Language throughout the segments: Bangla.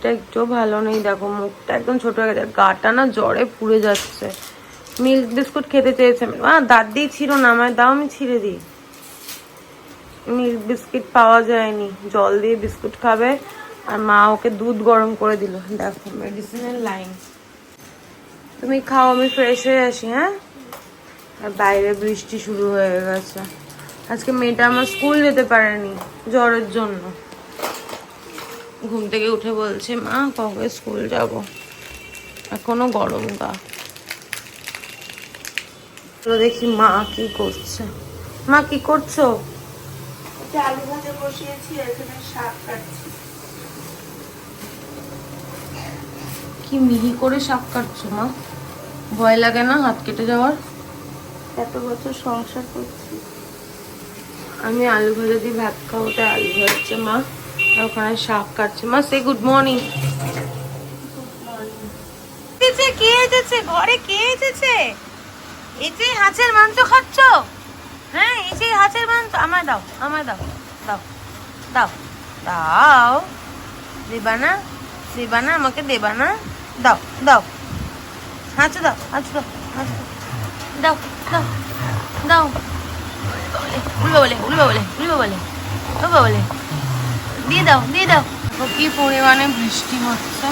শরীরটা একটু ভালো নেই, দেখো মুখটা একদম ছোট হয়ে গেছে, গাটা না জ্বরে পুড়ে যাচ্ছে। মিল্ক বিস্কুট খেতে চেয়েছে, দাঁত দিয়ে ছিল না, আমায় দাও আমি ছিঁড়ে দিই। মিল্ক বিস্কিট পাওয়া যায়নি, জল দিয়ে বিস্কুট খাবে। আর মা ওকে দুধ গরম করে দিল, দেখো মেডিসিনের লাইন। তুমি খাও, আমি ফ্রেশ হয়ে আসি। হ্যাঁ, আর বাইরে বৃষ্টি শুরু হয়ে গেছে। আজকে মেয়েটা আমার স্কুল যেতে পারেনি জ্বরের জন্য। ঘুম থেকে উঠে বলছে মা কবে স্কুল যাব, এখনো গরম গা। তো দেখি মা কি করছে। মা কি করছো? আলু ভাজা বসিয়েছি, এখানে শাক কাটছি। কি মিহি করে শাক কাটছো মা? ভয় লাগে না হাত কেটে যাওয়ার? এত বছর সংসার করছি। আমি আলু ভাজা দিয়ে ভাত খাবো, তাই আলু ভাজছে মা, আর ওখানে শাক কাটছে। মা সে গুড মর্নিং। কে এসেছে ঘরে? কে এসেছে? এই যে হাঁসের মাংস খাচ্ছ? হ্যাঁ, এই যে হাঁসের মাংস আমায় দাও, আমায় দাও, দাও দাও দাও। দেবা না? দেবা না আমাকে? দেবা না? দাও দাও, হাঁচো দাও, হাঁচো দাও, হাঁচো দাও, দাও দাও। উলবে বলে, উলবে বলে, উলবে বলে, উলবে বলে, দিয়ে দাও, দিয়ে দাও। কি পরিমাণে বৃষ্টি হচ্ছে।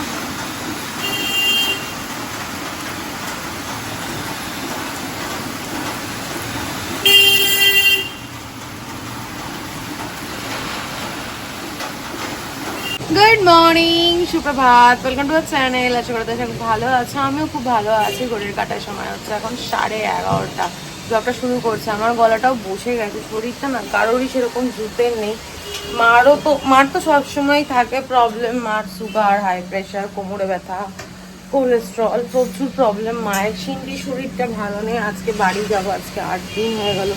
গুড মর্নিং, সুপ্রভাত, ওয়েলকাম টু আওয়ার চ্যানেল। আশা করি তোমরা খুব ভালো আছো, আমিও খুব ভালো আছি। ঘড়ির কাটার সময় হচ্ছে এখন 11:30। ব্লগটা শুরু করছে। আমার গলাটাও বসে গেছে, শরীরটা না কারোরই সেরকম জুতের নেই। মার তো সবসময় থাকে প্রবলেম, মার সুগার, হাই প্রেশার, কোমরে ব্যথা, কোলেস্ট্রল, প্রচুর প্রবলেম মায়ের। সিন্ডি শরীরটা ভালো নেই। আজকে বাড়ি যাবো, আজকে 8 দিন হয়ে গেল,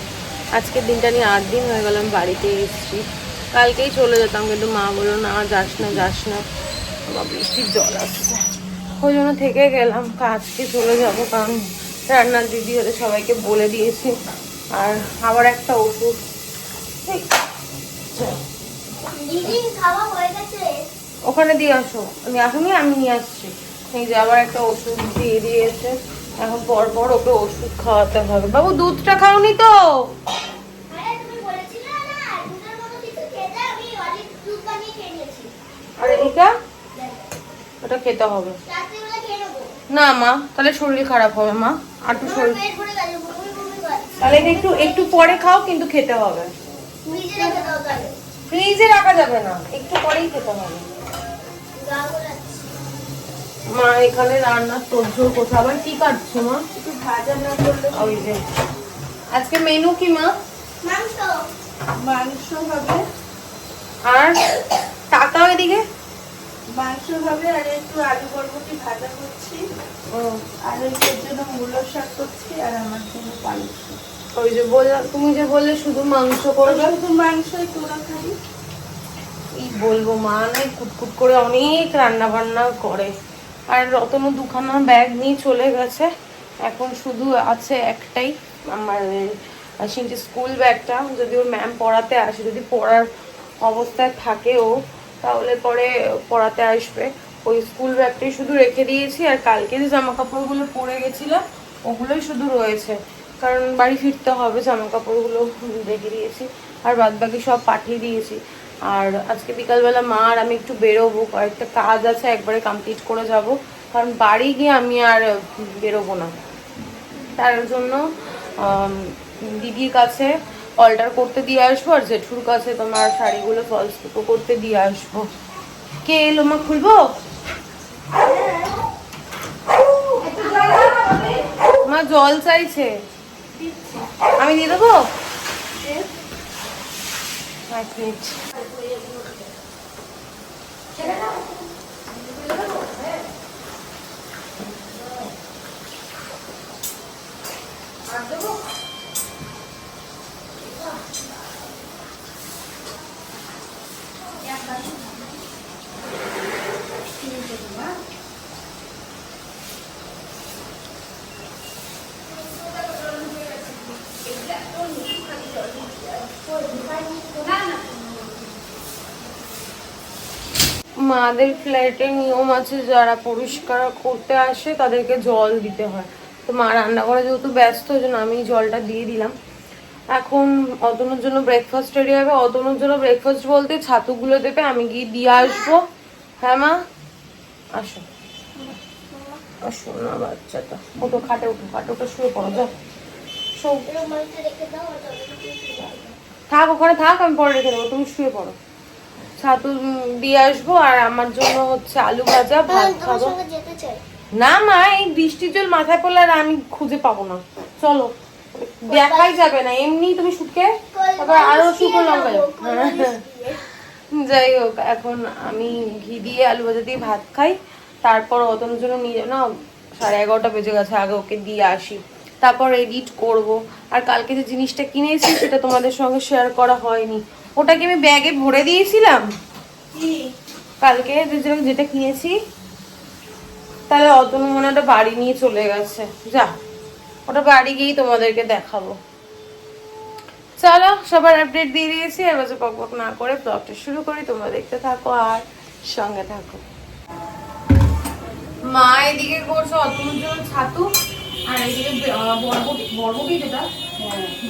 আজকের দিনটা নিয়ে 8 দিন হয়ে গেল আমি বাড়িতে এসেছি। কালকেই চলে যেতাম, কিন্তু মা বললো না যাস না, যাস না, আমার বৃষ্টির জল আসছে, ওই জন্য থেকে গেলাম। আজকে চলে যাবো, কারণ রান্নার দিদি হলে সবাইকে বলে দিয়েছি। আর আবার একটা ওষুধ ওখানে দিয়ে আসো, আমি আসুনি, আমি নিয়ে আসছি। এই যে আবার একটা ওষুধ দিয়ে দিয়েছে, এখন পর পর ওকে ওষুধ খাওয়াতে হবে। বাবু দুধটা খাওনি তো? আরে এটা ওটা খেতে হবে না মা, তাহলে শরীর খারাপ হবে মা। আর একটু শরীর, তাহলে একটু একটু পরে খাও, কিন্তু খেতে হবে। ফ্রিজে রাখা যাবে না, একটু পরেই খেতে হবে। মা এখানে রান্নার তোড়জোড় করছে। আবার কি কাটছো মা? একটু ভাজা না করলে। ওই যে আজকে মেনু কি মা? মাংস। মাংস হবে। আর টাকা ওইদিকে মাংস হবে, আর একটু আলু বরবটি ভাজা করছি। আর এর জন্য মূলো শাক করছি, আর আমার জন্য পালক শাক। ওই যে বললাম, তুমি যে বললে শুধু মাংস করবে। শুধু মাংসই তোরা খাবি। কি বলবো, মা নাই কুটকুট করে অনেক রান্না বান্না করে। আর রতনও 2খানা ব্যাগ নিয়ে চলে গেছে, এখন শুধু আছে একটাই আমার সিনটি স্কুল ব্যাগটা। যদি ওর ম্যাম পড়াতে আসে, যদি পড়ার অবস্থায় থাকে ও, তাহলে পরে পড়াতে আসবে। ওই স্কুল ব্যাগটাই শুধু রেখে দিয়েছি। আর কালকে যে জামা কাপড়গুলো পরে গেছিলাম ওগুলোই শুধু রয়েছে, কারণ বাড়ি ফিরতে হবে। জামা কাপড়গুলো রেখে দিয়েছি, আর বাদ বাকি সব পাঠিয়ে দিয়েছি। আর আজকে বিকালবেলা মা আর আমি একটু বেরোবো, কয়েকটা কাজ আছে, একবারে কমপ্লিট করে যাব, কারণ বাড়ি গিয়ে আমি আর বেরোবো না। তার জন্য দিদির কাছে অল্টার করতে দিয়ে আসবো, আর জেঠুর কাছে তোমার শাড়িগুলো ফলস পিকো করতে দিয়ে আসবো। কে এলো মা? খুলবো? মা জল চাইছে, আমি দিয়ে দেবো। 5 মিনিট। মাদের ফ্ল্যাটে নিয়ম আছে, যারা পরিষ্কার করতে আসে তাদেরকে জল দিতে হয়। তো মা রান্না করে যেহেতু ব্যস্ত, ওই জন্য আমি জলটা দিয়ে দিলাম। এখন অতনুর জন্য ব্রেকফাস্ট রেডি হবে। অতনুর জন্য ব্রেকফাস্ট বলতে ছাতুগুলো দেবে, আমি গিয়ে দিয়ে আসবো। হ্যাঁ মা, আসো আসো না বাচ্চাটা। ওটো খাটে, ওঠো খাটে, ওটা শুয়ে পড়ো, যাও থাক ওখানে থাক, আমি পরে রেখে দেবো, তুমি শুয়ে পড়ো। ছাতু দিয়ে আসবো। আর আমার জন্য হচ্ছে আলু ভাজা, ভাত খাবো। না মা, এই বৃষ্টির জল মাথায় পড়লে আর আমি খুঁজে পাবো না। চলো, দেখাই যাবে না এমনি। তুমি শুকে তারপর আরো শুকনো লঙ্কা যাও। যাই হোক, এখন আমি ঘি দিয়ে আলু ভাজা দিয়ে ভাত খাই। তারপর অতনুর জন্য নিয়ে না 11:30 বেজে গেছে, আগে ওকে দিয়ে আসি, তারপর এডিট করব। আর কালকে যে জিনিসটা কিনেছি সেটা তোমাদের সঙ্গে শেয়ার করা হয়নি। ওটাকে আমি ব্যাগে ভরে দিয়েছিলাম কালকে, যেটা কিনেছি। তাহলে অতনু মনে ওটা বাড়ি নিয়ে চলে গেছে। যা, ওটা বাড়ি গিয়েই তোমাদেরকে দেখাবো। চলো, সবার আপডেট দিয়ে দিয়েছি। আর বাজে পক না করে ব্লগটা শুরু করি। তোমরা দেখতে থাকো আর সঙ্গে থাকো। মা এদিকে করছে অতনুর জন্য ছাতু, আর এইদিকে বরবটি যেটা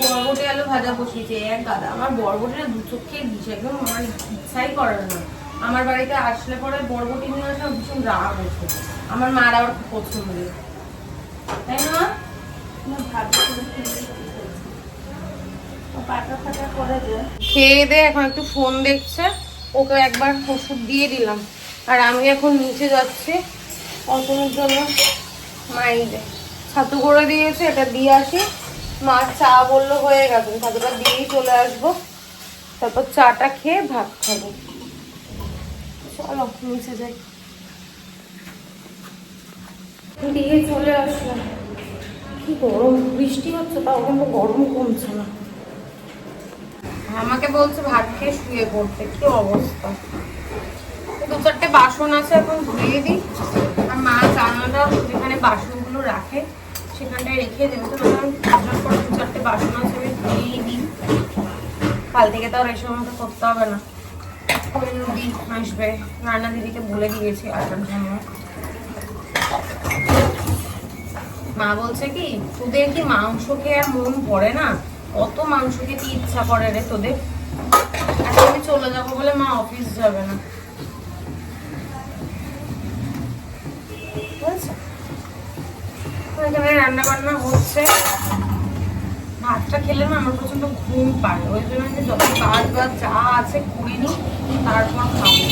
বরবটি আলু ভাজা বসিয়েছে। এক গাদা আমার বরবটিটা দু চোখ খেয়ে দিচ্ছে, একদম আমার ইচ্ছাই করে না। আমার বাড়িতে আসলে পরে বরবটি নিয়ে আসলে ভীষণ রাগ হচ্ছে। আমার মার আবার খুব পছন্দের, তাই না? খেয়ে দে, এখন একটু ফোন দেখছে। ওকে একবার ওষুধ দিয়ে দিলাম। আর আমি এখন নিচে যাচ্ছি অতনুর জন্য। মাই দে ছাতু করে দিয়েছে, এটা দিয়ে আসি। মা চা বললো হয়ে গেছে, ছাতুটা দিয়েই চলে আসবো। তারপর চাটা খেয়ে ভাত খাবো। চলো নিচে যাই। দিয়ে চলে আসলাম। কি গরম, বৃষ্টি হচ্ছে তাও কিন্তু গরম কমছে না। আমাকে বলছে ভাত খেয়ে শুয়ে পড়তে, কি অবস্থা। 2-4টে বাসন আছে, এখন ধুয়ে দিই। আর মা জানালাটা যেখানে বাসনগুলো রাখে সেখানটায় রেখে দেবে। তো আমি 2-4টে বাসন আছে, আমি ধুয়েই দিই। কাল থেকে তো আর এসব আমাকে করতে হবে না। দিদি আসবে, রান্না দিদিকে বলে দিয়েছি আসার জন্য। মা বলছে কি, তোদের কি মাংস খেয়ে আর মন পড়ে না? কত মাংস খেতে ইচ্ছা করে রে তোদের। আজকে আমি চলে যাবো বলে মা অফিস যাবে না। এখানে রান্না বান্না হচ্ছে। ভাতটা খেলে না আমার প্রচন্ড ঘুম পায়, ওই জন্য যত কাজ বাজ যা আছে করে নি, তারপর খাবো।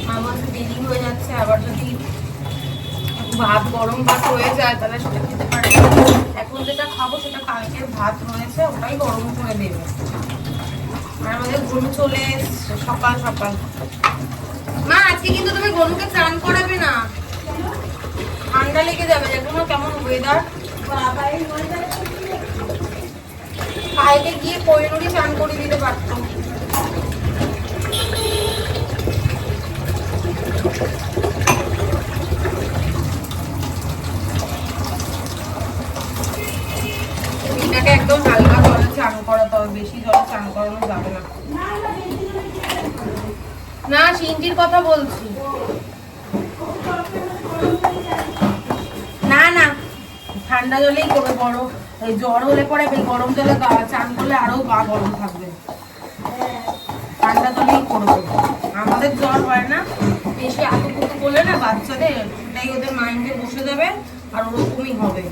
মা বলছে দেরি হয়ে যাচ্ছে, আবার যদি ভাত গরম ভাত হয়ে যায় তাহলে সেটা খেতে পারে। এখন যেটা খাবো সেটা কালকের ভাত রয়েছে, ওটাই গরম করে দেবে। আর আমাদের গরু চলে এসছে সকাল সকাল। মা আজকে কিন্তু তুমি গরুকে স্নান করাবে না, ঠান্ডা লেগে যাবে। দেখো না কেমন ওয়েদার। কালকে গিয়ে পয়নুরি স্নান করে দিতে পারতো। এটাকে একদম হালকা জলে স্নান করাতে হবে, বেশি জলে স্নান করানো যাবে না। না, সিনজির কথা বলছি। না না, ঠান্ডা জলেই করবে। বড় জ্বর হলে পরে গরম জলে চান করলে আরো গা গরম থাকবে। ঠান্ডা জলেই করবে। আমাদের জ্বর হয় না, বেশি আতঙ্ক করলে না বাচ্চাদের, সেটাই ওদের মাইন্ডে বসে যাবে আর ওরকমই হবে।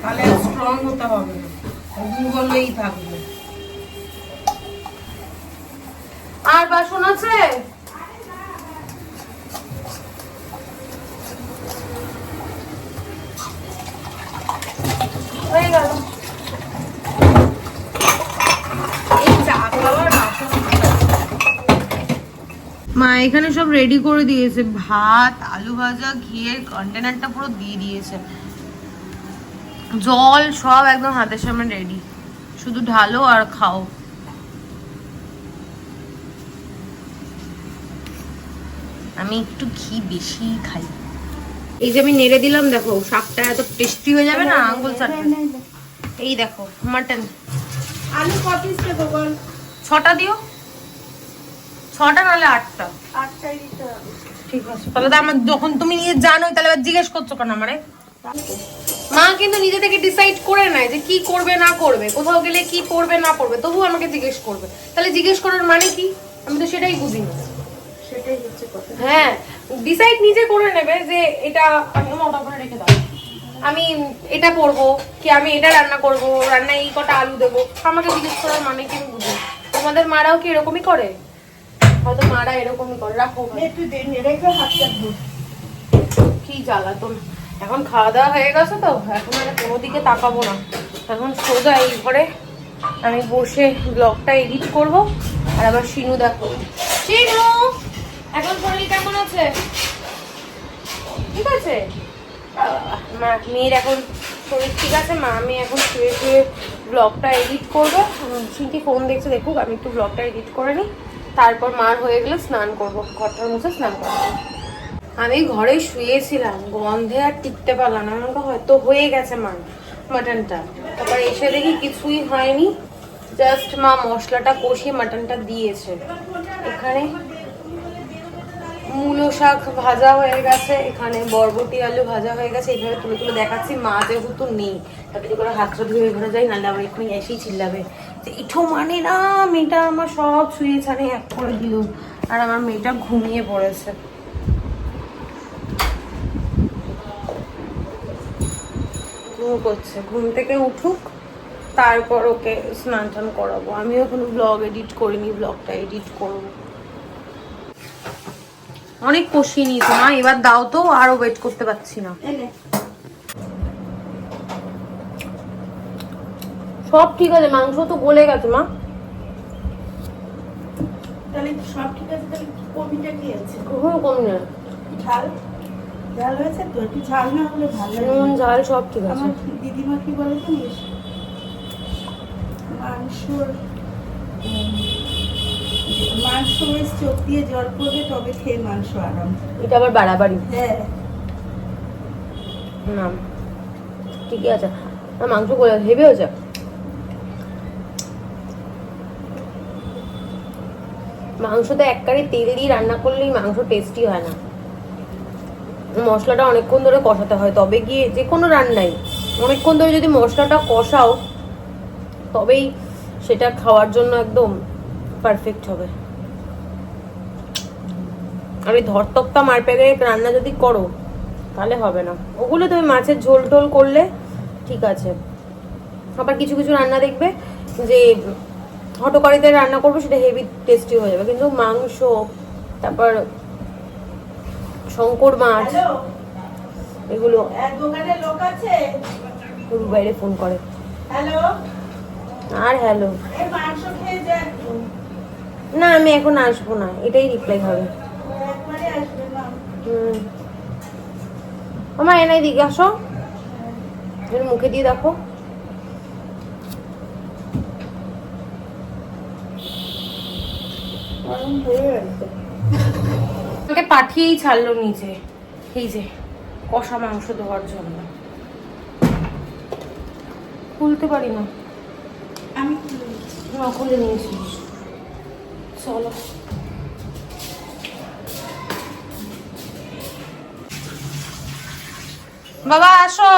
তাহলে আর স্ট্রং হতে হবে না, দুর্বলই থাকবে। আর বাসন আছে? হয়ে গেল। মা এখানে সব রেডি করে দিয়েছে, ভাত আলু ভাজা ঘিয়ের কন্টেনারটা পুরো দিয়ে দিয়েছে, জল সব একদম হাতের সামনে রেডি, শুধু ঢালো আর খাও। আমি একটু ঘি বেশি খাই। এই যে আমি নেড়ে দিলাম, দেখো শাকটা এত টেস্টি হয়ে যাবে না আঙ্গুল চাটতে। এই দেখো মাটন। আলু কত পিস দেবো বল? 6টা দিও, 6টা নাহলে 8টা। 8টাই দিতে হবে। ঠিক আছে, তাহলে তো আমার যখন তুমি নিজে জানোই তাহলে আবার জিজ্ঞেস করছো কেন আমারে? মা কিন্তু নিজে থেকে ডিসাইড করে নেয় যে কি করবে না করবে, কোথাও গেলে কি পড়বে না পড়বে, তবু আমাকে জিজ্ঞেস করবে। তাহলে জিজ্ঞেস করার মানে কি? আমি তো সেটাই বুঝি না। সেটাই হচ্ছে কথা। হ্যাঁ, ডিসাইড নিজে করে নেবে যে এটা আমি ওটা করে রেখে দাও, আমি এটা পড়বো কি আমি এটা রান্না করব, রান্নায় এই কটা আলু দেবো, আমাকে জিজ্ঞেস করার মানে কি আমি বুঝি। তোমাদের মারাও কি এরকমই করে? হয়তো মারা এরকমই করে। রাখো একটু রেখে হাতটা ধুই। কি জ্বালাতন। এখন খাওয়া দাওয়া হয়ে গেছে তো এখন আর কোনো দিকে তাকাবো না, এখন সোজা এই ঘরে আমি বসে ব্লগটা এডিট করব। আর আবার শিনু দেখো, শিনু এখন শরীর কেমন আছে? ঠিক আছে মা, মেয়ের এখন শরীর ঠিক আছে মা, আমি এখন শুয়ে শুয়ে ব্লগটা এডিট করবো। শিনটি ফোন দেখছে, দেখুক, আমি একটু ব্লগটা এডিট করে নিই, তারপর মার হয়ে গেলে স্নান করবো, ঘরটার মুছে স্নান করবো। আমি ঘরে শুয়েছিলাম, গন্ধে আর টিকতে পারলাম না, আমাকে হয়তো হয়ে গেছে মাটনটা। তারপর এসে দেখি কিছুই হয়নি, জাস্ট মা মশলাটা কষিয়ে মাটনটা দিয়েছে। এখানে মূলো শাক ভাজা হয়ে গেছে, এখানে বরবটি আলু ভাজা হয়ে গেছে, এইভাবে তুলে তুলে দেখাচ্ছি। মা যেহেতু নেই তাড়াতাড়ি করে হাতটা ধুয়ে ঘরে যাই, নাহলে আবার এক্ষুনি এসেই চিল্লাবে যে ইঠো মানে না, মেয়েটা আমার সব শুয়ে ছাড়ে এক করে দিল। আর আমার মেয়েটা ঘুমিয়ে পড়েছে। ঘুম করছে, ঘুম থেকে উঠুক তারপর ওকে স্নান টান করাবো। আমিও এখনো ব্লগ এডিট করিনি, ব্লগটা এডিট করবো। অনেক কষিয়ে নিয়েছো মা, এবার দাও তো, আরো ওয়েট করতে পারছি না। সব ঠিক আছে, মাংস তো গলে গেছে মা। তাহলে সব ঠিক আছে, তাহলে কমিটা কি আছে? কখনো কম না। ঝাল ঝাল হয়েছে তো, একটু ঝাল না হলে ভালো লাগে নুন না। ঝাল সব ঠিক আছে। আমার দিদিমা কি বলে জানিস, মাংস বেশ চোখ দিয়ে জল পড়বে তবে খেয়ে মাংস আরাম। এটা আবার বাড়াবাড়ি। হ্যাঁ না ঠিকই আছে, মাংস গলে হেভি হয়েছে। মাংস তো একবারে তেল দিয়ে রান্না করলেই মাংস টেস্টি হয় না, মশলাটা অনেকক্ষণ ধরে কষাতে হয়, তবে গিয়ে যে কোনো রান্নাই অনেকক্ষণ ধরে যদি মশলাটা কষাও তবেই সেটা খাওয়ার জন্য একদম পারফেক্ট হবে। আর এই ধরতক্তা মারপেকে রান্না যদি করো তাহলে হবে না। ওগুলো তুমি মাছের ঝোল টোল করলে ঠিক আছে, আবার কিছু কিছু রান্না দেখবে যে হটকারিতে রান্না করবো সেটা হেভি টেস্টি হয়ে যাবে, কিন্তু মাংস, তারপর শঙ্কর মাছ, এগুলো। দোকানে লোক আছে, বাইরে ফোন করে। হ্যালো আর হ্যালো, মাংস খেয়ে যা। না আমি এখন আসবো না, এটাই রিপ্লাই হবে। একবারে আসবে না। আমার এনাই দিকে আসো, মুখে দিয়ে দেখো। আমাকে পাঠিয়েই ছাড়লো নিচে, এই যে কষা মাংস দেওয়ার জন্য। খুলতে পারি না, আমি খুলে নিয়েছি। চলো বাবা আসো।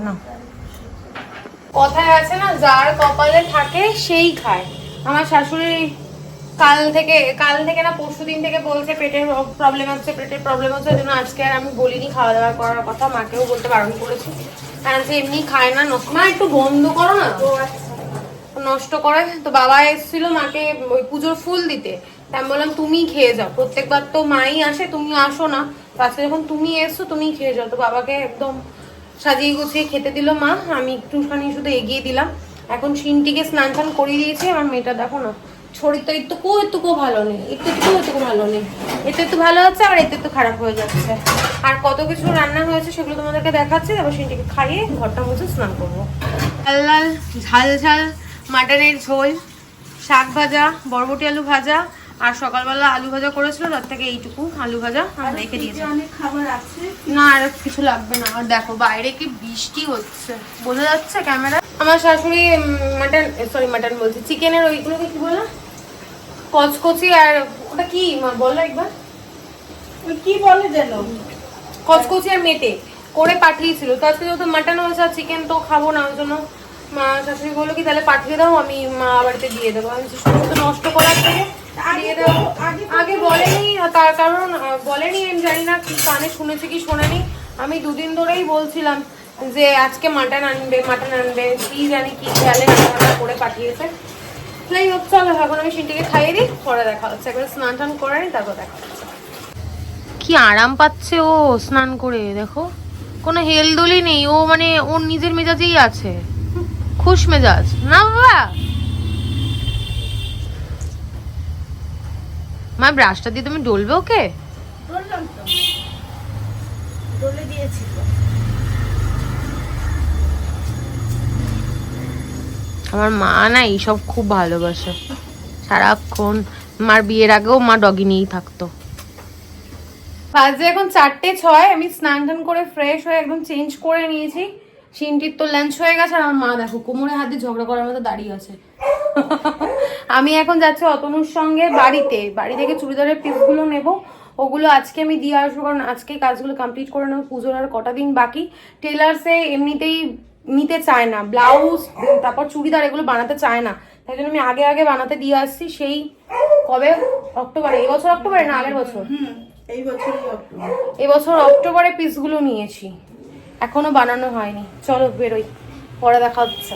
না কথায় আছে না, যার কপালে থাকে সেই খায়। আমার শাশুড়ি কাল থেকে না পরশুদিন থেকে বলছে পেটের প্রবলেম হচ্ছে, পেটের প্রবলেম হচ্ছে, ওই জন্য আজকে আর আমি বলিনি খাওয়া দাওয়া করার কথা, মাকেও বলতে বারণ করেছি। কারণ সে এমনি খায় না, নষ্ট। মা একটু বন্ধ করো না, নষ্ট করে। তো বাবা এসেছিল মাকে ওই পুজোর ফুল দিতে, আমি বললাম তুমি খেয়ে যাও, প্রত্যেকবার তো মাই আসে, তুমি আসো না, তো আজকে যখন তুমি এসছো তুমি খেয়ে যাও। তো বাবাকে একদম সাজিয়ে গুছিয়ে খেতে দিল মা, আমি একটুখানি শুধু এগিয়ে দিলাম। এখন শিনটিকে স্নান টান করিয়ে দিয়েছি। আমার মেয়েটা দেখো না, শরীরটা একটুকু ভালো নেই, একটু ভালো নেই, একটু ভালো হচ্ছে আর একটু খারাপ হয়ে যাচ্ছে। আর কত কিছু রান্না হয়েছে সেগুলো তোমাদেরকে দেখাচ্ছি, তারপর শিনটিকে খাইয়ে ঘরটা মুছে স্নান করবো। লাল লাল ঝাল ঝাল মাটনের ঝোল, শাক ভাজা, বরবটি আলু ভাজা, আর সকালবেলা আলু ভাজা করেছিল, তার থেকে এইটুকু আলু ভাজা রেখে দিয়েছি। অনেক খাবার আছে না আর কিছু লাগবে না। আর দেখো বাইরে কি বৃষ্টি হচ্ছে, বোঝা যাচ্ছে ক্যামেরা। আমার শাশুড়ি মাটন বলছি, চিকেনের ওইগুলোকে কি বললো, কচকচি আর ওটা কি বললো একবার, ওই কি বলে যেন, কচকচি আর মেটে করে পাঠিয়েছিল। তো আজকে যেহেতু মাটন হয়েছে আর চিকেন তো খাবো না, ওই জন্য মা শাশুড়ি বললো কি তাহলে পাঠিয়ে দাও, আমি মা বাড়িতে দিয়ে দেবো। আমি সমস্ত নষ্ট করার থেকে দিয়ে দেবো। আগে বলেনি, তার কারণ বলেনি, আমি জানি না কি কানে শুনেছি কি শোনেনি। আমি দুদিন ধরেই বলছিলাম যে আজকে মাটন আনবে কি জানি কি খেয়ালে রান্না করে পাঠিয়েছে। যাই হোক চলো, এখন আমি সিনটিকে খাইয়ে দিই, পরে দেখা হচ্ছে। একবার স্নান টান করে নি, তারপর দেখা হচ্ছে। কি আরাম পাচ্ছে ও স্নান করে, দেখো কোনো হেলদোলি নেই, ও মানে ওর নিজের মেজাজেই আছে, খুশ মেজাজ না বাবা। মা ব্রাশটা দিয়ে তুমি ডলবে ওকে? বললাম তো, ডলে দিয়েছি তো। আমার মা না এইসব খুব ভালোবাসে, সারাক্ষণ। মার বিয়ের আগেও মা ডগি নিয়েই থাকতো। বাজে এখন 4:06, আমি স্নান টান করে ফ্রেশ হয়ে একদম চেঞ্জ করে নিয়েছি। সিনটির তো লাঞ্চ হয়ে গেছে, আর আমার মা দেখো কোমরে হাত দিয়ে ঝগড়া করার মতো দাঁড়িয়ে আছে। আমি এখন যাচ্ছি অতনুর সঙ্গে বাড়ি থেকে চুড়িদারের পিসগুলো নেব, ওগুলো আজকে আমি দিয়ে আসবো, কারণ আজকে কাজগুলো কমপ্লিট করে নেবো। পুজোর আর কটা দিন বাকি। টেলার্সে এমনিতেই নিতে চায় না, ব্লাউজ তারপর চুড়িদার এগুলো বানাতে চায় না, তাই জন্য আমি আগে বানাতে দিয়ে আসছি। সেই কবে, অক্টোবরে, এই বছর অক্টোবরে না আগের বছর, এবছর অক্টোবরে পিসগুলো নিয়েছি, এখনো বানানো হয়নি। চলো বেরোই, পরে দেখা হচ্ছে।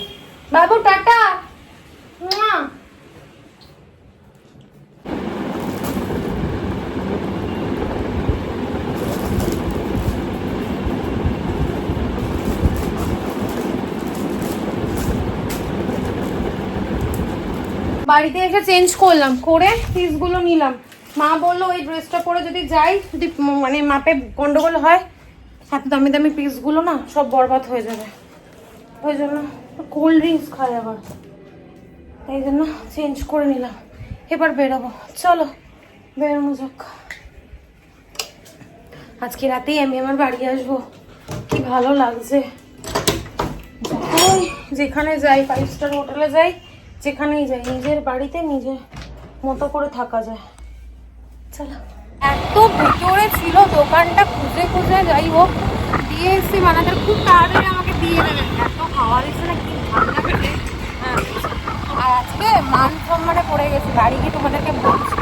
বাবু টাটা। বাড়িতে এসে চেঞ্জ করলাম, করে পিসগুলো নিলাম। মা বললো ওই ড্রেসটা পরে যদি যাই, যদি মানে মাপে গন্ডগোল হয়, এত দামি দামি পিসগুলো না সব বরবাদ হয়ে যাবে, ওই জন্য কোল্ড ড্রিঙ্কস খাই আবার, এই জন্য চেঞ্জ করে নিলাম। এবার বেরোবো, চলো বেরোনো যাক। আজকে রাতেই আমি আমার বাড়ি আসবো, কি ভালো লাগছে। যেখানে যাই, 5 স্টার হোটেলে যাই, যেখানেই যাই, নিজের বাড়িতে নিজের মতো করে থাকা যায়। চলো, এত ভিতরে ছিল দোকানটা, খুঁজে খুঁজে যাই হোক দিয়ে এসছি। মানাদের খুব তাড়াতাড়ি আমাকে দিয়ে দেবেন, এত খাওয়া দিচ্ছে না, কি ভালো লাগে। আর আজকে মান সম্মানে পড়ে গেছি, বাড়ি গিয়ে তোমাদেরকে বলছি।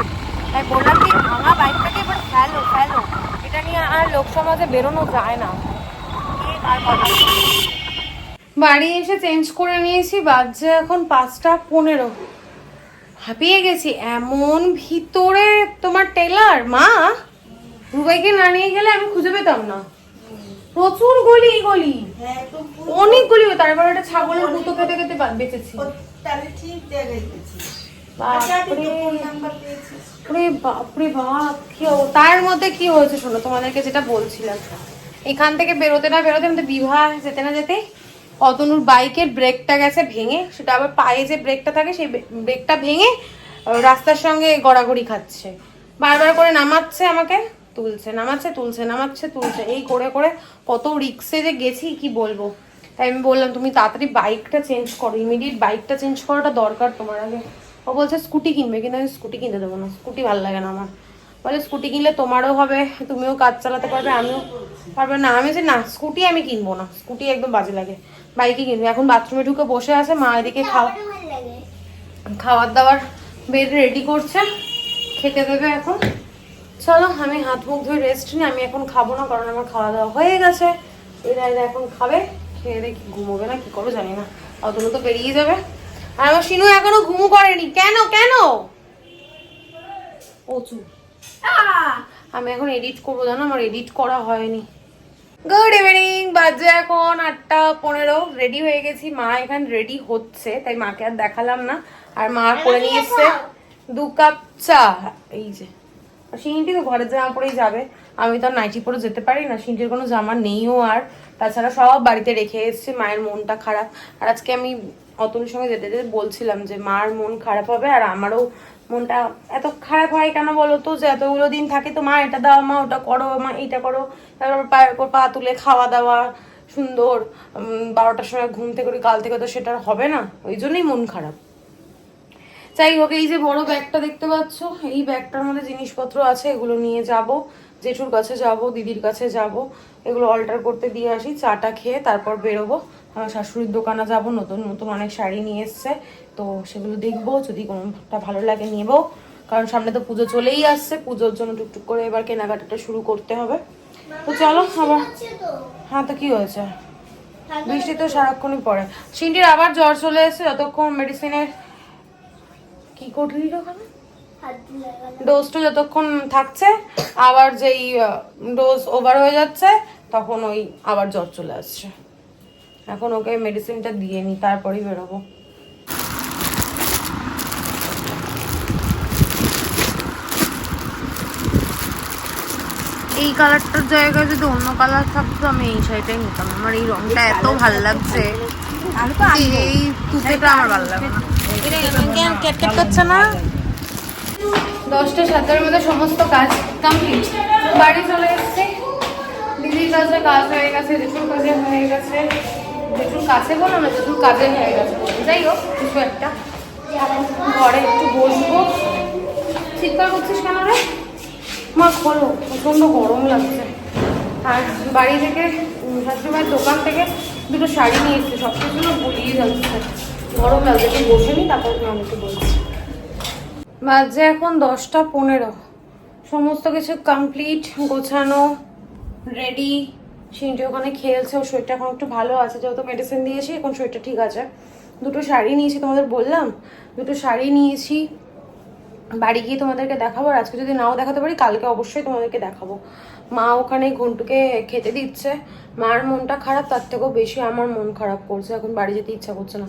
তাই বললাম কি ভাঙা বাইকটাকে এবার ফেলো, এটা নিয়ে আর লোক সমাজে বেরোনো যায় না। বাড়ি এসে চেঞ্জ করে নিয়েছি, বাজছে এখন 5:15। হাঁপিয়ে গেছি, এমন ভিতরে তোমার টেলার। মা রুবাইকে না নিয়ে গেলে আমি খুঁজে পেতাম না, প্রচুর গলি, অনেকগুলি। তারপর একটা ছাগলের গুঁতো খেতে খেতে বেঁচেছি। বাপরে বাপ, কি তার মধ্যে কি হয়েছে শোনো, তোমাদেরকে যেটা বলছিলাম। এখান থেকে বেরোতে না বেরোতে আমাদের বিবাহ যেতে না যেতে অতনুর বাইকের ব্রেকটা গেছে ভেঙে, সেটা আবার পায়ে যে ব্রেকটা থাকে সেই ব্রেকটা ভেঙে রাস্তার সঙ্গে গড়াগড়ি খাচ্ছে। বারবার করে নামাচ্ছে আমাকে, তুলছে, তুলছে, এই করে করে কত রিক্সে যে গেছি কি বলবো। তাই আমি বললাম তুমি তাড়াতাড়ি বাইকটা চেঞ্জ করো, ইমিডিয়েট বাইকটা চেঞ্জ করাটা দরকার তোমার আগে। ও বলছে স্কুটি কিনবে, কিন্তু আমি স্কুটি কিনতে দেবো না, স্কুটি ভালো লাগে না আমার। বলে স্কুটি কিনলে তোমারও হবে, তুমিও কাজ চালাতে পারবে, আমিও পারবে না। আমি যে না, স্কুটি আমি কিনবো না, স্কুটি একদম বাজে লাগে, বাইকই কিনবে। এখন বাথরুমে ঢুকে বসে আছে, মা এদিকে খাওয়ার দাওয়ার বেড রেডি করছে, খেতে দেবে এখন। চলো আমি হাত মুখ ধুয়ে রেস্ট নিই, আমি এখন খাবো না, কারণ আমার খাওয়া দাওয়া হয়ে গেছে। এরা এখন খাবে, খেয়ে দেখি ঘুমোবে না কি করো জানি না, অতগুলো তো বেরিয়ে যাবে। আর আমার শিনু এখনো ঘুমো করেনি, কেন প্রচুর। আমি এখন এডিট করবো, জানো আমার এডিট করা হয়নি। গুড ইভিনিং, বাজে এখন 8:15, রেডি হয়ে গেছি। মা এখানে রেডি হচ্ছে, তাই মাকে আর দেখালাম না। আর মা করে নিয়ে এসছে 2 কাপ চা। এই যে সিনটি তো ঘরের জামা পরেই যাবে, আমি তো নাইটি পরে যেতে পারি না, সিনটির কোনো জামা নেইও। আর তাছাড়া সব বাড়িতে রেখে এসেছি, মায়ের মনটা খারাপ। আর আজকে আমি অতনুর সঙ্গে যেতে যেতে বলছিলাম যে মার মন খারাপ হবে, আর আমারও মনটা এত খারাপ হয় কেন বলো তো, যে এতগুলো দিন থাকে তো মা এটা দাও, মা ওটা করো, মা এইটা করো, তারপর পায়ের উপর পা তুলে খাওয়া দাওয়া, সুন্দর 12টার সময় ঘুম থেকে করি, কাল থেকে তো সেটা আর হবে না, ওই জন্যই মন খারাপ। যাই হোক, এই যে বড় ব্যাগটা দেখতে পাচ্ছ, এই ব্যাগটার মধ্যে জিনিসপত্র আছে, এগুলো নিয়ে যাব, জেঠুর কাছে যাব, দিদির কাছে যাব, এগুলো অল্টার করতে দিয়ে আসি, চাটা খেয়ে তারপর বেরোবো। আমার শাশুড়ির দোকানে যাব, নতুন নতুন অনেক শাড়ি নিয়ে এসছে, তো সেগুলো দেখবো, যদি কোনোটা ভালো লাগে নেবো, কারণ সামনে তো পুজো চলেই আসছে, পুজোর জন্য টুকটুক করে এবার কেনাকাটাটা শুরু করতে হবে। তো চলো আবার। হ্যাঁ, তো কি হয়েছে? বৃষ্টি তো সারাক্ষণই পড়ে। সিন্ডির আবার জ্বর চলে এসেছে, যতক্ষণ মেডিসিনের কি করলি ওখানে ডোজটা যতক্ষণ থাকছে, আবার যেই ডোজ ওভার হয়ে যাচ্ছে তখন ওই আবার জ্বর চলে আসছে। এখন ওকে মেডিসিনটা দিয়ে নি, তারপরেই বেরোবো। এই কালারটার জায়গায় যদি অন্য কালার থাকতো আমি এই শাড়িটাই নিতাম। আমার এই রংটা এত ভালো লাগছে, এই তুতেটা আমার ভালো লাগে না। ক্যাটক্যাট করছে না। 10টা 7টার মধ্যে সমস্ত কাজ কমপ্লিট, বাড়ি চলে এসেছি। দিদির কাছে কাজ হয়ে গেছে, জেঠুর কাজে হয়ে গেছে, জেঠুর কাছে বলো না, জেঠুর কাজে হয়ে গেছে। যাই হোক, কিছু একটা ঘরে একটু বসবো। চিৎকার করছিস কেন রে? মা খোলো, প্রচন্ড গরম লাগছে। আর বাড়ি থেকে শাশুড়িমায়ের দোকান থেকে দুটো শাড়ি নিয়ে এসছে, সব কিছু বলিয়ে যাচ্ছে, গরম লাগছে। একটু বসে নি, তারপর আমাকে বলছি। বাজে এখন 10টা 15, সমস্ত কিছু কমপ্লিট, গোছানো, রেডি। সিনটি ওখানে খেলছে, ওর শরীরটা এখন একটু ভালো আছে, যেহেতু মেডিসিন দিয়েছি, এখন শরীরটা ঠিক আছে। দুটো শাড়ি নিয়েছি, তোমাদের বললাম দুটো শাড়ি নিয়েছি, বাড়ি গিয়ে তোমাদেরকে দেখাবো। আর আজকে যদি নাও দেখাতে পারি, কালকে অবশ্যই তোমাদেরকে দেখাবো। মা ওখানে ঘন্টুকে খেতে দিচ্ছে, মার মনটা খারাপ, তার থেকেও বেশি আমার মন খারাপ করছে, এখন বাড়ি যেতে ইচ্ছা করছে না,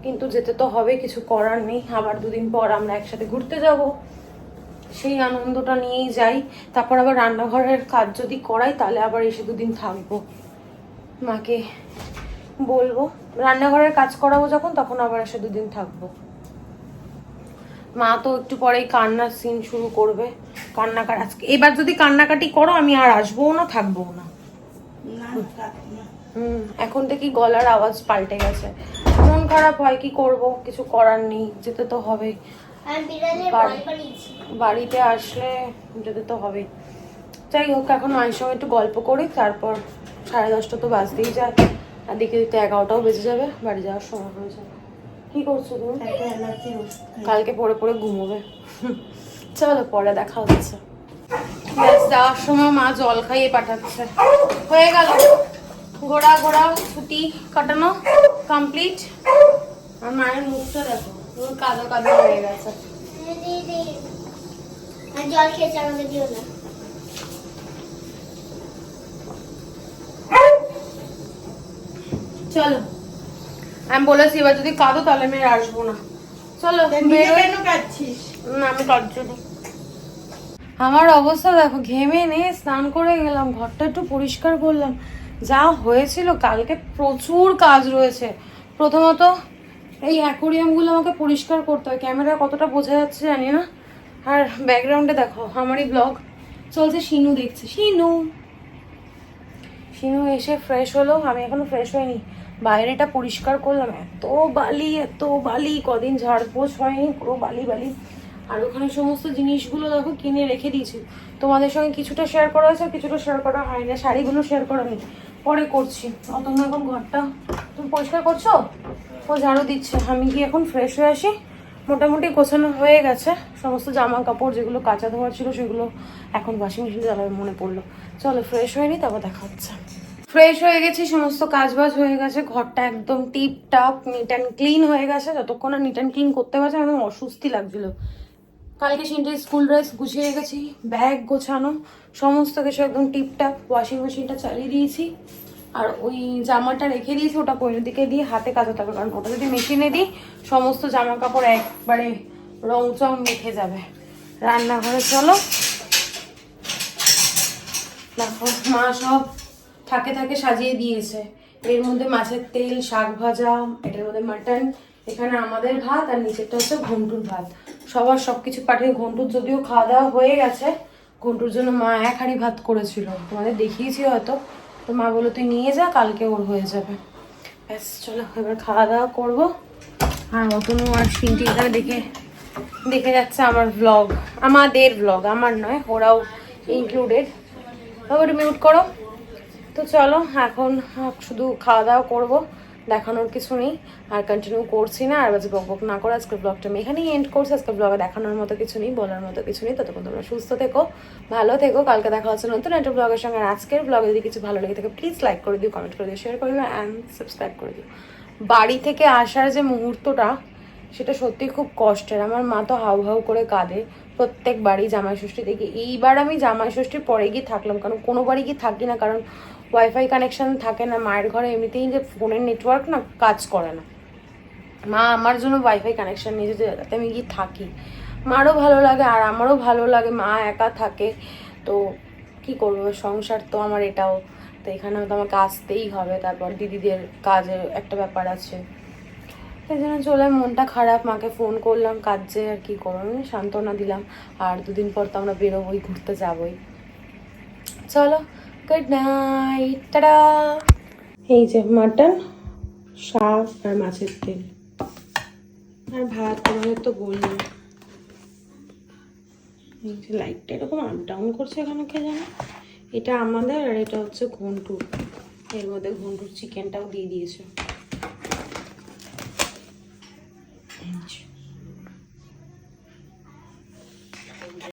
কিন্তু যেতে তো হবে, কিছু করার নেই। আবার 2 দিন পর আমরা একসাথে ঘুরতে যাব, সেই আনন্দটা নিয়েই যাই। তারপর আবার রান্নাঘরের কাজ যদি করাই, তাহলে আবার এসে 2 দিন থাকবো, মাকে বলবো রান্নাঘরের কাজ করাবো যখন, তখন আবার এসে 2 দিন থাকবো। মা তো একটু পরেই কান্নার সিন শুরু করবে, আজকে এবার যদি কান্নাকাটি করো আমি আর আসবো না, থাকবো না। এখন থেকে গলার আওয়াজ পাল্টে গেছে, মন খারাপ হয়, কি করব, কিছু করার নেই, যেতে তো হবে। বাড়িতে আসলে যেতে তো হবে। যাই হোক, এখন মায়ের সঙ্গে একটু গল্প করি, তারপর 10:30 তো বাজতেই যায়, আর দেখে দিতে 11টাও বেজে যাবে, বাড়ি যাওয়ার সময় হয়ে যাবে। কি করছো তুমি? কালকে পড়ে পড়ে ঘুমোবে। চলো পরে দেখা হচ্ছে। যাওয়ার সময় মা জল খাইয়ে পাঠাচ্ছে। হয়ে গেল ঘোরা ঘোরা, ছুটি কাটানো কমপ্লিট। আর মায়ের মুখটা দেখো, কাদো কাদো হয়ে গেছে। জল খেয়েছে, আমাকে দিও না। চলো, আমি বলেছি এবার যদি কাঁদো তাহলে আমি আসবো না। চলো কেন কাঁদছিস? না, আমি কাঁদছি না। আমার অবস্থা দেখো, ঘেমে নিয়ে স্নান করে গেলাম, ঘরটা একটু পরিষ্কার করলাম, যা হয়েছিল। কালকে প্রচুর কাজ রয়েছে। প্রথমত এই অ্যাকোরিয়ামগুলো আমাকে পরিষ্কার করতে হয়, ক্যামেরা কতটা বোঝা যাচ্ছে জানি না। আর ব্যাকগ্রাউন্ডে দেখো আমারই ব্লগ চলছে, শিনু দেখছে। শিনু এসে ফ্রেশ হলো, আমি এখনো ফ্রেশ হইনি। বাইরেটা পরিষ্কার করলাম, এত বালি, কদিন ঝাড়পোছ হয়নি, পুরো বালি। আর ওখানে সমস্ত জিনিসগুলো দেখো কিনে রেখে দিয়েছি, তোমাদের সঙ্গে কিছুটা শেয়ার করা হয়েছে, কিছুটা শেয়ার করা হয় না। শাড়িগুলো শেয়ার করা নেই, পরে করছি। অতক্ষণ এখন ঘরটা তুমি পরিষ্কার করছো, ও ঝাড়ু দিচ্ছে, আমি গিয়ে এখন ফ্রেশ হয়ে আসি। মোটামুটি গোছানো হয়ে গেছে, সমস্ত জামা কাপড় যেগুলো কাঁচা ধোয়ার ছিল সেগুলো এখন ওয়াশিং মেশিনে জ্বালাবে মনে পড়লো। চলো ফ্রেশ হয়ে নি, তারপর দেখা হচ্ছে। ফ্রেশ হয়ে গেছি, সমস্ত কাজবাজ হয়ে গেছে, ঘরটা একদম টিপ টাপ নিট অ্যান্ড ক্লিন হয়ে গেছে। যতক্ষণ না নিট অ্যান্ড ক্লিন করতে পারছে একদম অস্বস্তি লাগছিল। কালকে সিনটির স্কুল ড্রেস গুছিয়ে রেখেছি, ব্যাগ গোছানো, সমস্ত কিছু একদম টিপটাপ। ওয়াশিং মেশিনটা চালিয়ে দিয়েছি, আর ওই জামাটা রেখে দিয়েছি, ওটা পরের দিকে দিয়ে হাতে কাচাতে হবে, কারণ ওটা যদি মেশিনে দিই সমস্ত জামা কাপড় একবারে রং চং মেখে যাবে। রান্নাঘরে চলো, দেখো মা সব থাকে সাজিয়ে দিয়েছে। এর মধ্যে মাছের তেল, শাক ভাজা, এটার মধ্যে মাটন, এখানে আমাদের ভাত, আর নিচেরটা হচ্ছে ঘন্টুর ভাত। সবার সবকিছু পাঠিয়ে, ঘন্টুর যদিও খাওয়া দাওয়া হয়ে গেছে, ঘন্টুর জন্য মা 1 হাঁড়ি ভাত করেছিল, তোমাদের দেখিয়েছি হয়তো। তো মা বললো তুই নিয়ে যা, কালকে ওর হয়ে যাবে। ব্যাস চলো এবার খাওয়া দাওয়া করবো। আর অতনু আর সিনটি এখানে দেখে যাচ্ছে আমার ব্লগ, আমাদের ব্লগ, আমার নয়, ওরাও ইনক্লুডেড। ওটা মিউট করো। তো চলো এখন শুধু খাওয়া দাওয়া করবো, দেখানোর কিছু নেই আর কন্টিনিউ করছি না। আর বাজে বক বক না করে আজকের ব্লগটা আমি এখানেই এন্ড করছি। আজকের ব্লগে দেখানোর মতো কিছু নেই, বলার মতো কিছু নেই। ততক্ষণ তোমরা সুস্থ থেকো, ভালো থেকো। কালকে দেখা হচ্ছে নতুন একটা ব্লগের সঙ্গে। আর আজকের ব্লগে যদি কিছু ভালো লেগে থাকে প্লিজ লাইক করে দিও, কমেন্ট করে দিও, শেয়ার করে দিও অ্যান্ড সাবস্ক্রাইব করে দিও। বাড়ি থেকে আসার যে মুহূর্তটা, সেটা সত্যি খুব কষ্টের। আমার মা তো হাউ হাউ করে কাঁদে প্রত্যেক বাড়ি জামাই ষষ্ঠী থেকে। এইবার আমি জামাই ষষ্ঠীর পরে গিয়ে থাকলাম, কারণ কোনো বাড়ি গিয়ে থাকি না, কারণ ওয়াইফাই কানেকশন থাকে না মায়ের ঘরে। এমনিতেই যে ফোনের নেটওয়ার্ক না কাজ করে না, মা আমার জন্য ওয়াইফাই কানেকশন নিয়েছে যাতে আমি গিয়ে থাকি। মারও ভালো লাগে আর আমারও ভালো লাগে, মা একা থাকে তো কি করবো, সংসার তো আমার এটাও। তো এখানেও তো আমাকে আসতেই হবে। তারপর দিদিদের কাজের একটা ব্যাপার আছে, সেই জন্য চলে মনটা খারাপ। মাকে ফোন করলাম কাজে, আর কি করবো, সান্ত্বনা দিলাম। আর দুদিন পর তো আমরা বেরোবোই, ঘুরতে যাবোই। চলো গুড নাইট, টাটা। এই যে মাটন, শাক আর মাছের তেল আর ভাত, তোমাদের তো বললাম। এই যে লাইটটা এরকম আপ ডাউন করছে কেন কে জানে। এটা আমাদের, আর এটা হচ্ছে ঘন্টুর। এর মধ্যে ঘন্টুর চিকেনটাও দিয়ে দিয়েছে।